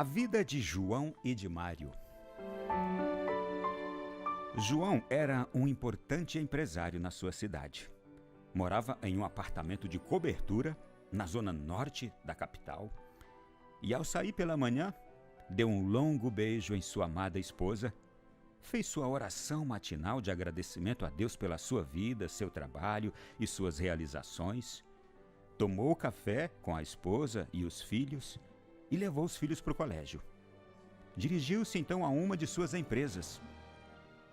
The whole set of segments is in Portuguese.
A vida de João e de Mário. João era um importante empresário na sua cidade. Morava em um apartamento de cobertura na zona norte da capital. E ao sair pela manhã, deu um longo beijo em sua amada esposa, fez sua oração matinal de agradecimento a Deus pela sua vida, seu trabalho e suas realizações, tomou café com a esposa e os filhos e levou os filhos para o colégio. Dirigiu-se então a uma de suas empresas.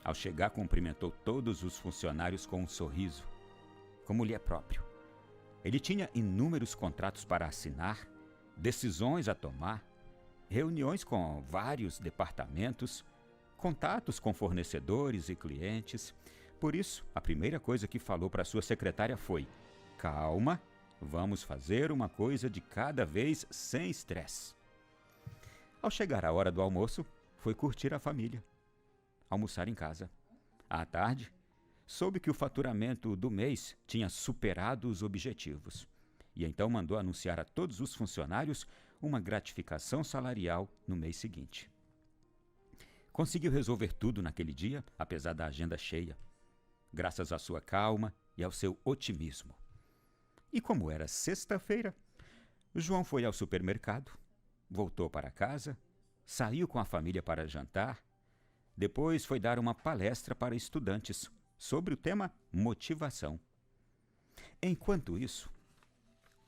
Ao chegar, cumprimentou todos os funcionários com um sorriso, como lhe é próprio. Ele tinha inúmeros contratos para assinar, decisões a tomar, reuniões com vários departamentos, contatos com fornecedores e clientes. Por isso, a primeira coisa que falou para sua secretária foi: calma, vamos fazer uma coisa de cada vez sem estresse. Ao chegar a hora do almoço, foi curtir a família, almoçar em casa. À tarde, soube que o faturamento do mês tinha superado os objetivos e então mandou anunciar a todos os funcionários uma gratificação salarial no mês seguinte. Conseguiu resolver tudo naquele dia, apesar da agenda cheia, graças à sua calma e ao seu otimismo. E como era sexta-feira, João foi ao supermercado, voltou para casa, saiu com a família para jantar, depois foi dar uma palestra para estudantes sobre o tema motivação. Enquanto isso,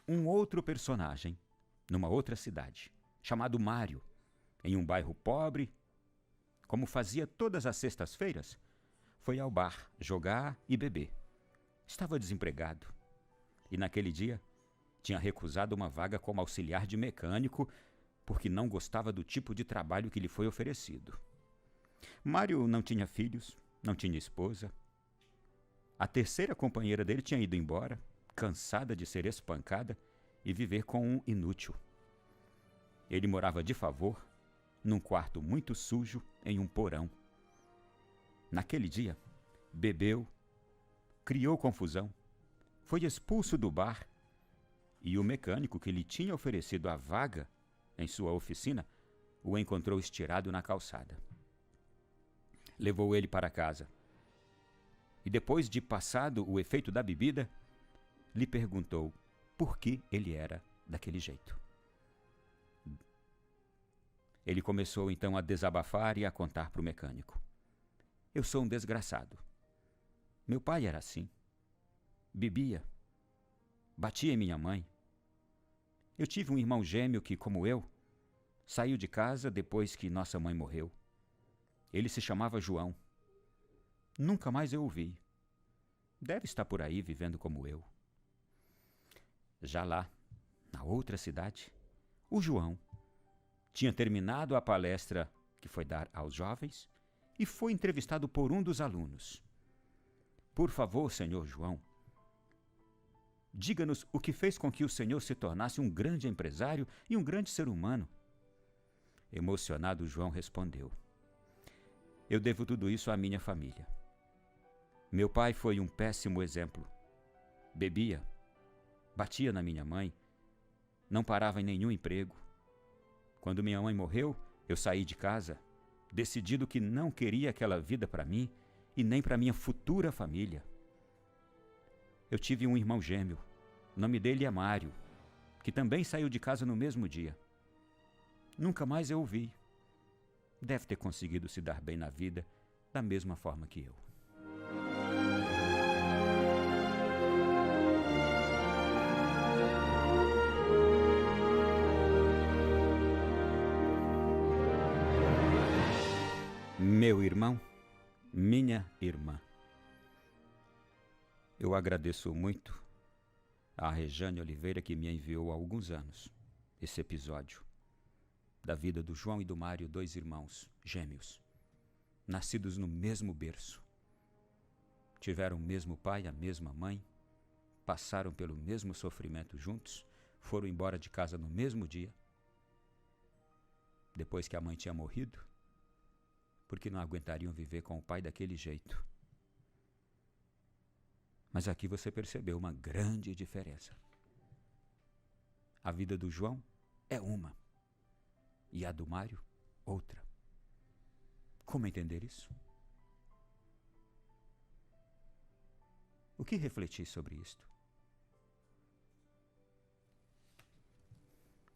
um outro personagem, numa outra cidade, chamado Mário, em um bairro pobre, como fazia todas as sextas-feiras, foi ao bar jogar e beber. Estava desempregado e naquele dia tinha recusado uma vaga como auxiliar de mecânico porque não gostava do tipo de trabalho que lhe foi oferecido. Mário não tinha filhos, não tinha esposa. A terceira companheira dele tinha ido embora, cansada de ser espancada e viver com um inútil. Ele morava de favor, num quarto muito sujo, em um porão. Naquele dia, bebeu, criou confusão, foi expulso do bar e o mecânico que lhe tinha oferecido a vaga em sua oficina o encontrou estirado na calçada. Levou ele para casa e depois de passado o efeito da bebida, lhe perguntou por que ele era daquele jeito. Ele começou então a desabafar e a contar para o mecânico. Eu sou um desgraçado. Meu pai era assim. Bebia. Batia em minha mãe. Eu tive um irmão gêmeo que, como eu, saiu de casa depois que nossa mãe morreu. Ele se chamava João. Nunca mais eu o vi. Deve estar por aí vivendo como eu. Já lá, na outra cidade, o João tinha terminado a palestra que foi dar aos jovens e foi entrevistado por um dos alunos. Por favor, senhor João, diga-nos o que fez com que o senhor se tornasse um grande empresário e um grande ser humano. Emocionado, João respondeu: eu devo tudo isso à minha família. Meu pai foi um péssimo exemplo. Bebia, batia na minha mãe, não parava em nenhum emprego. Quando minha mãe morreu, eu saí de casa, decidido que não queria aquela vida para mim e nem para minha futura família. Eu tive um irmão gêmeo, o nome dele é Mário, que também saiu de casa no mesmo dia. Nunca mais eu o vi. Deve ter conseguido se dar bem na vida da mesma forma que eu. Meu irmão, minha irmã, eu agradeço muito à Rejane Oliveira que me enviou há alguns anos esse episódio da vida do João e do Mário, dois irmãos gêmeos, nascidos no mesmo berço. Tiveram o mesmo pai, a mesma mãe, passaram pelo mesmo sofrimento juntos, foram embora de casa no mesmo dia, depois que a mãe tinha morrido, porque não aguentariam viver com o pai daquele jeito. Mas aqui você percebeu uma grande diferença. A vida do João é uma. e a do Mário, outra. Como entender isso? O que refletir sobre isto?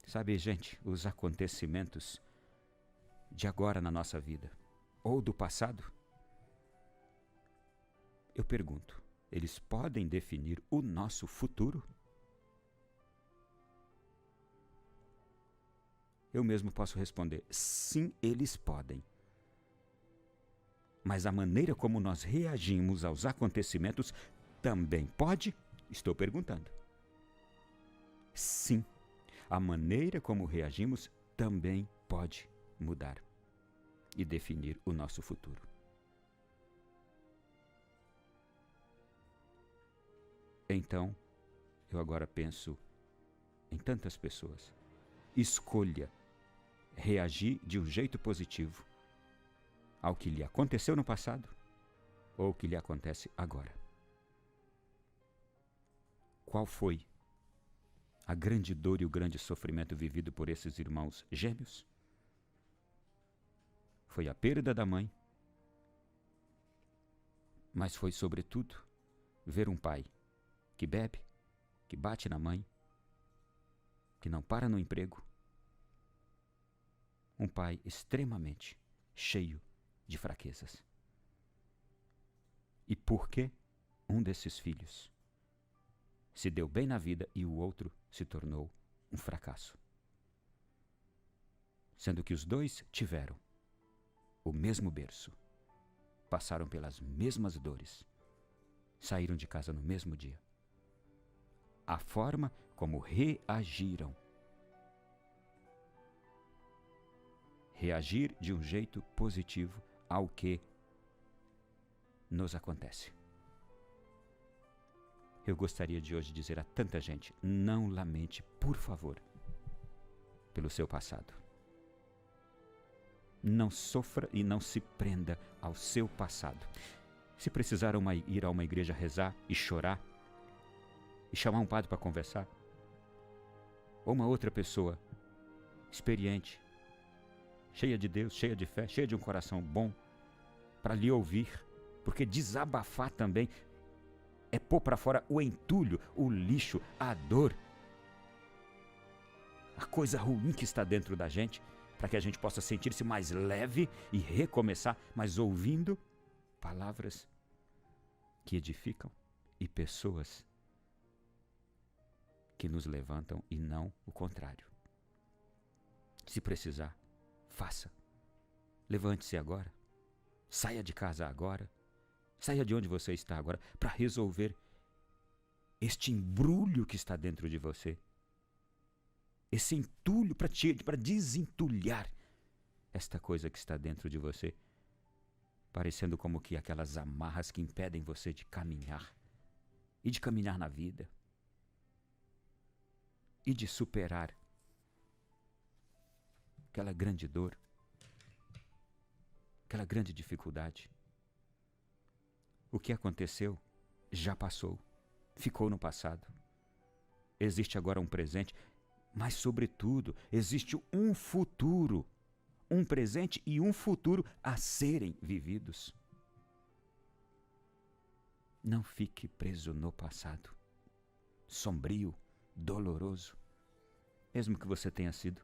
Sabe, gente, os acontecimentos de agora na nossa vida, ou do passado, eu pergunto, eles podem definir o nosso futuro? Eu mesmo posso responder, sim, eles podem. Mas a maneira como nós reagimos aos acontecimentos também pode? Estou perguntando. Sim, a maneira como reagimos também pode mudar e definir o nosso futuro. Então, eu agora penso em tantas pessoas. Escolha reagir de um jeito positivo ao que lhe aconteceu no passado ou o que lhe acontece agora. Qual foi a grande dor e o grande sofrimento vivido por esses irmãos gêmeos? Foi a perda da mãe, mas foi, sobretudo, ver um pai que bebe, que bate na mãe, que não para no emprego. Um pai extremamente cheio de fraquezas. E por que um desses filhos se deu bem na vida e o outro se tornou um fracasso? Sendo que os dois tiveram o mesmo berço, passaram pelas mesmas dores, saíram de casa no mesmo dia. A forma como reagiram. Reagir de um jeito positivo ao que nos acontece. Eu gostaria de hoje dizer a tanta gente, não lamente, por favor, pelo seu passado. Não sofra e não se prenda ao seu passado. Se precisar ir a uma igreja rezar e chorar, e chamar um padre para conversar, ou uma outra pessoa experiente, cheia de Deus, cheia de fé, cheia de um coração bom, para lhe ouvir, porque desabafar também é pôr para fora o entulho, o lixo, a dor, a coisa ruim que está dentro da gente, para que a gente possa sentir-se mais leve e recomeçar, mas ouvindo palavras que edificam e pessoas que nos levantam e não o contrário. Se precisar, faça. Levante-se agora. Saia de casa agora. Saia de onde você está agora para resolver este embrulho que está dentro de você. Esse entulho para desentulhar esta coisa que está dentro de você, parecendo como que aquelas amarras que impedem você de caminhar e de caminhar na vida e de superar aquela grande dor, aquela grande dificuldade. O que aconteceu já passou, ficou no passado. Existe agora um presente, mas, sobretudo, existe um futuro, um presente e um futuro a serem vividos. Não fique preso no passado, sombrio, doloroso, mesmo que você tenha sido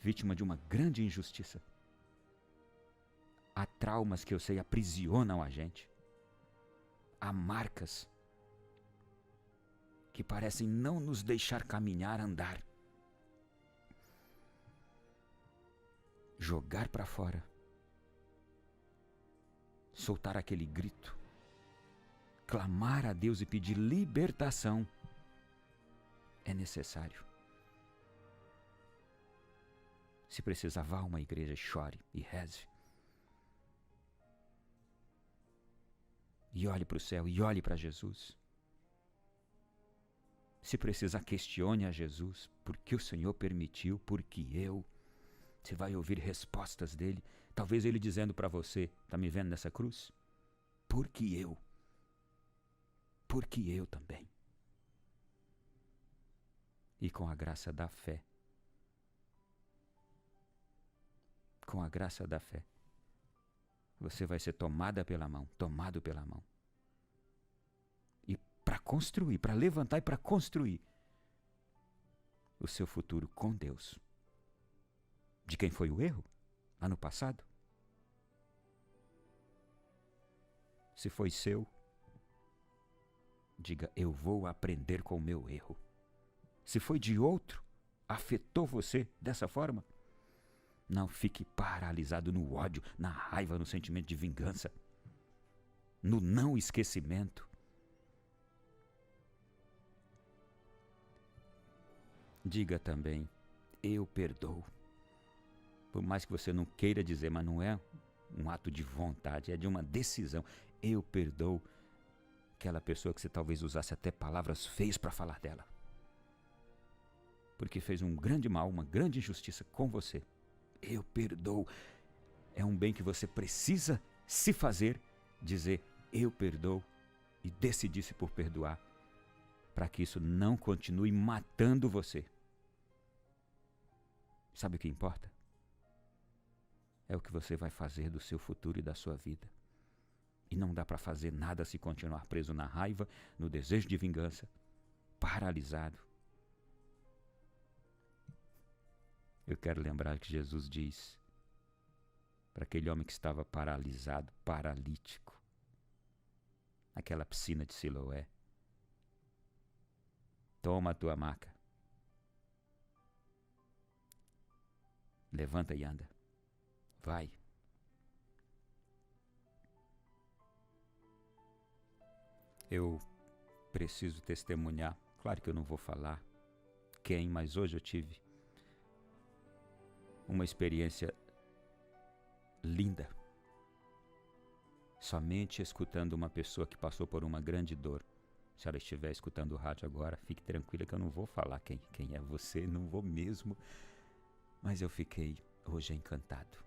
vítima de uma grande injustiça. Há traumas que eu sei aprisionam a gente. Há marcas que parecem não nos deixar caminhar, andar. Jogar para fora. Soltar aquele grito. Clamar a Deus e pedir libertação. É necessário. Se precisar, vá a uma igreja, chore e reze. E olhe para o céu e olhe para Jesus. Se precisar, questione a Jesus. Por que o Senhor permitiu? Por que eu? Você vai ouvir respostas dele. Talvez ele dizendo para você, está me vendo nessa cruz? Por que eu? Por que eu também? E com a graça da fé, com a graça da fé, você vai ser tomado pela mão. E para construir, para levantar e para construir o seu futuro com Deus. De quem foi o erro? Lá no passado? Se foi seu, diga: eu vou aprender com o meu erro. Se foi de outro, afetou você dessa forma, não fique paralisado no ódio, na raiva, no sentimento de vingança, no não esquecimento. Diga também: eu perdoo. Por mais que você não queira dizer, mas não é um ato de vontade, é de uma decisão. Eu perdoo aquela pessoa que você talvez usasse até palavras feias para falar dela, porque fez um grande mal, uma grande injustiça com você. Eu perdoo. É um bem que você precisa se fazer, dizer eu perdoo e decidir-se por perdoar, para que isso não continue matando você. Sabe o que importa? É o que você vai fazer do seu futuro e da sua vida. E não dá para fazer nada se continuar preso na raiva, no desejo de vingança, paralisado. Eu quero lembrar que Jesus diz para aquele homem que estava paralisado, paralítico, naquela piscina de Siloé: toma a tua maca, levanta e anda, vai. Eu preciso testemunhar, claro que eu não vou falar quem, mas hoje eu tive uma experiência linda, somente escutando uma pessoa que passou por uma grande dor. Se ela estiver escutando o rádio agora, fique tranquila que eu não vou falar quem é você, não vou mesmo, mas eu fiquei hoje encantado.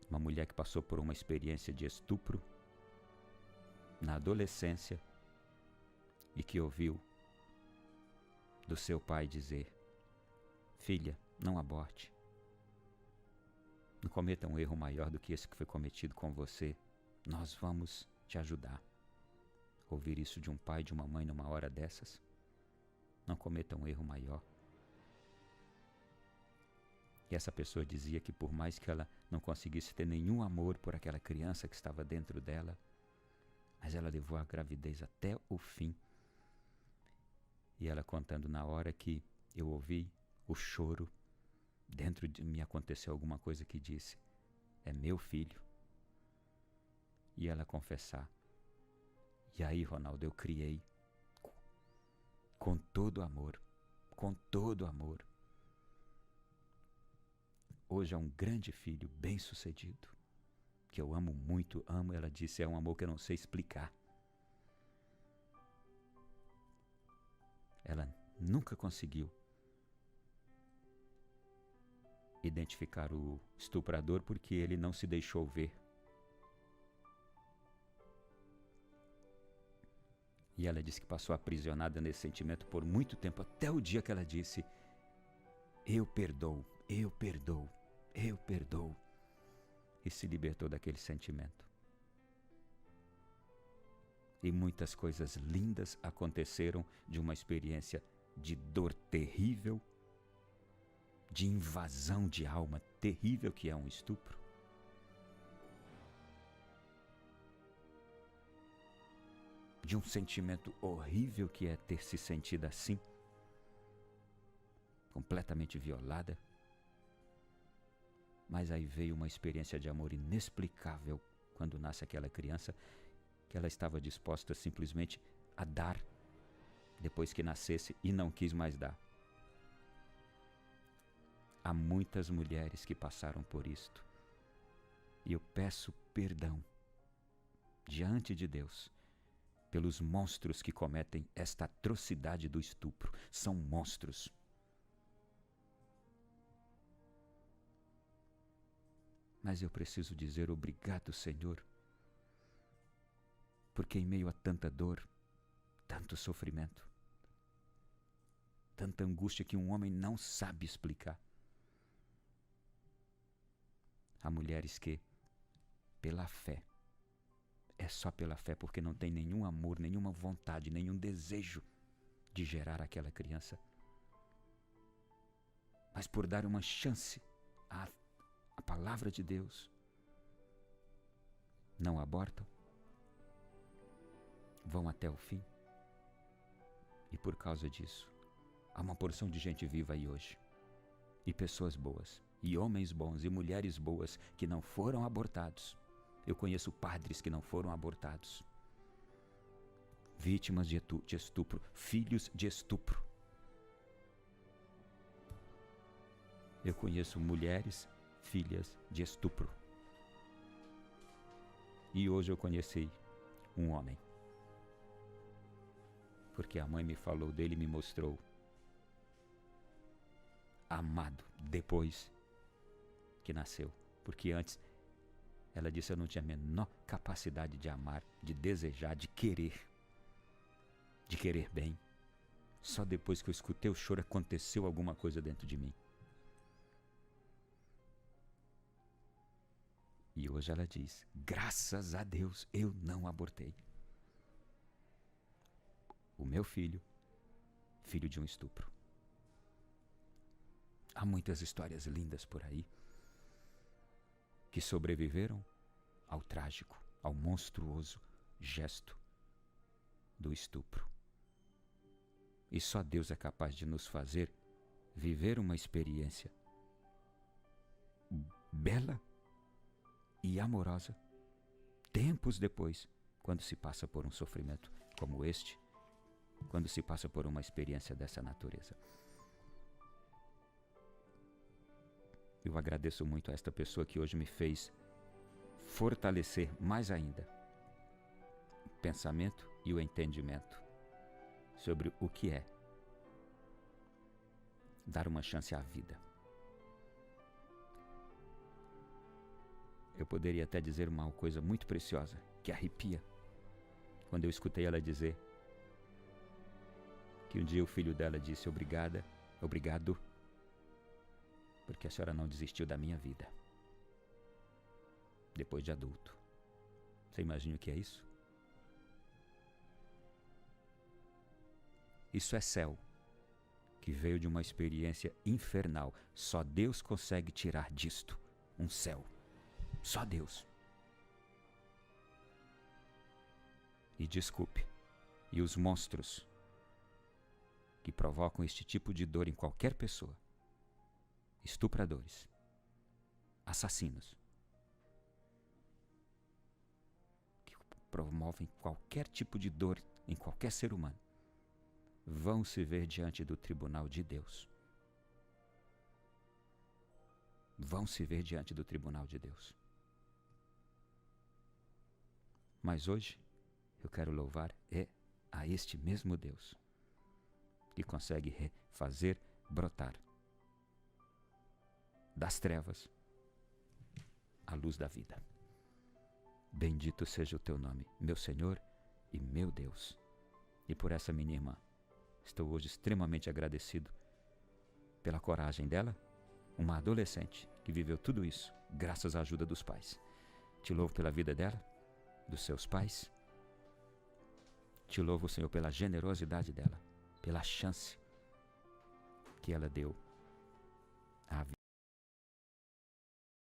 Uma mulher que passou por uma experiência de estupro na adolescência e que ouviu do seu pai dizer: filha, não aborte. Não cometa um erro maior do que esse que foi cometido com você. Nós vamos te ajudar. Ouvir isso de um pai, de uma mãe numa hora dessas. Não cometa um erro maior. E essa pessoa dizia que por mais que ela não conseguisse ter nenhum amor por aquela criança que estava dentro dela, mas ela levou a gravidez até o fim. E ela contando: na hora que eu ouvi o choro, dentro de mim aconteceu alguma coisa que disse: é meu filho. E ela confessar: e aí, Ronaldo, eu criei com todo amor, com todo amor. Hoje é um grande filho, bem-sucedido, que eu amo muito, amo. Ela disse: é um amor que eu não sei explicar. Ela nunca conseguiu identificar o estuprador porque ele não se deixou ver. E ela disse que passou aprisionada nesse sentimento por muito tempo, até o dia que ela disse: eu perdoo, eu perdoo, eu perdoo. E se libertou daquele sentimento. E muitas coisas lindas aconteceram de uma experiência de dor terrível, de invasão de alma terrível que é um estupro. De um sentimento horrível que é ter se sentido assim, completamente violada. Mas aí veio uma experiência de amor inexplicável quando nasce aquela criança, que ela estava disposta simplesmente a dar depois que nascesse e não quis mais dar. Há muitas mulheres que passaram por isto. E eu peço perdão diante de Deus pelos monstros que cometem esta atrocidade do estupro. São monstros. Mas eu preciso dizer obrigado, Senhor, porque em meio a tanta dor, tanto sofrimento, tanta angústia que um homem não sabe explicar, Há mulheres que, pela fé, é só pela fé, porque não tem nenhum amor, nenhuma vontade, nenhum desejo de gerar aquela criança, mas por dar uma chance à palavra de Deus, não abortam, vão até o fim. E por causa disso, há uma porção de gente viva aí hoje, e pessoas boas, e homens bons, e mulheres boas que não foram abortados. Eu conheço padres que não foram abortados, vítimas de estupro, filhos de estupro. Eu conheço mulheres, filhas de estupro. E hoje eu conheci um homem, porque a mãe me falou dele e me mostrou amado depois que nasceu, porque antes ela disse: eu não tinha a menor capacidade de amar, de desejar, de querer bem. Só depois que eu escutei o choro aconteceu alguma coisa dentro de mim. E hoje ela diz: graças a Deus eu não abortei o meu filho, filho de um estupro. Há muitas histórias lindas por aí que sobreviveram ao trágico, ao monstruoso gesto do estupro. E só Deus é capaz de nos fazer viver uma experiência bela e amorosa tempos depois, quando se passa por um sofrimento como este, quando se passa por uma experiência dessa natureza. Eu agradeço muito a esta pessoa que hoje me fez fortalecer mais ainda o pensamento e o entendimento sobre o que é dar uma chance à vida. Eu poderia até dizer uma coisa muito preciosa, que arrepia, quando eu escutei ela dizer que um dia o filho dela disse: obrigado, porque a senhora não desistiu da minha vida, depois de adulto. Você imagina o que é isso? Isso é céu, que veio de uma experiência infernal. Só Deus consegue tirar disto um céu. Só Deus. E desculpe, e os monstros que provocam este tipo de dor em qualquer pessoa, estupradores, assassinos, que promovem qualquer tipo de dor em qualquer ser humano, vão se ver diante do tribunal de Deus. Vão se ver diante do tribunal de Deus. Mas hoje eu quero louvar a este mesmo Deus que consegue fazer brotar das trevas a luz da vida. Bendito seja o teu nome, meu Senhor e meu Deus. E por essa minha irmã, estou hoje extremamente agradecido pela coragem dela, uma adolescente que viveu tudo isso graças à ajuda dos pais. Te louvo pela vida dela, dos seus pais. Te louvo, Senhor, pela generosidade dela, pela chance que ela deu